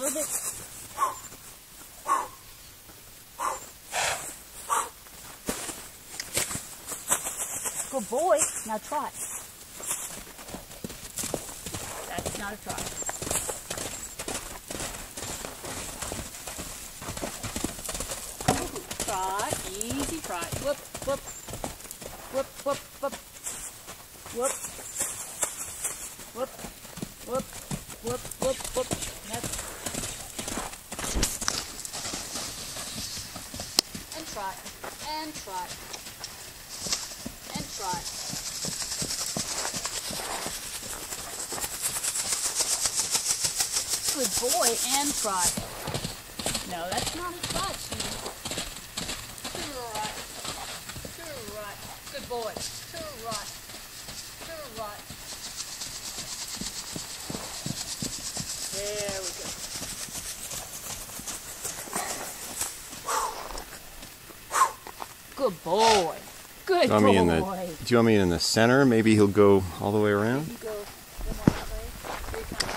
little bit. Good boy. Now trot. That's not a trot. Trot, easy trot. Whoop, whoop, whoop, whoop, whoop, whoop, whoop, whoop, whoop, whoop, whoop. That's... And trot, and trot, and trot. Good boy, and trot. No, that's not a trot, Steve. Trot, trot. Good boy. Trot, trot. There we go. Good boy. Good boy. Do you want me in the center? Maybe he'll go all the way around? You go more that way. 3 times.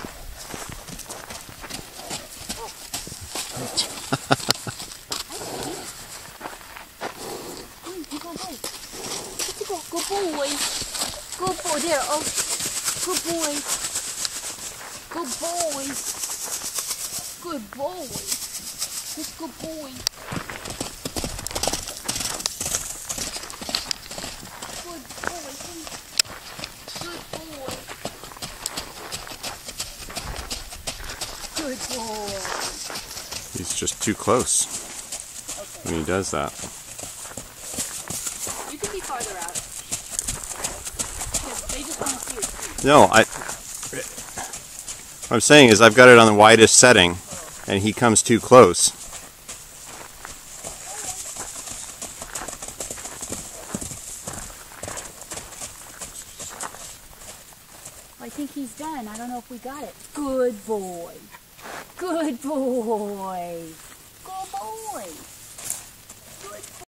Good boy. Good boy. There. Oh, good boy. Good boy. Good boy. It's good boy. Good boy. Good boy. Good boy. He's just too close when he does that. You can be farther out. Because they just want to see your feet. No, what I'm saying is I've got it on the widest setting, and he comes too close. I think he's done. I don't know if we got it. Good boy. Good boy. Good boy. Good boy.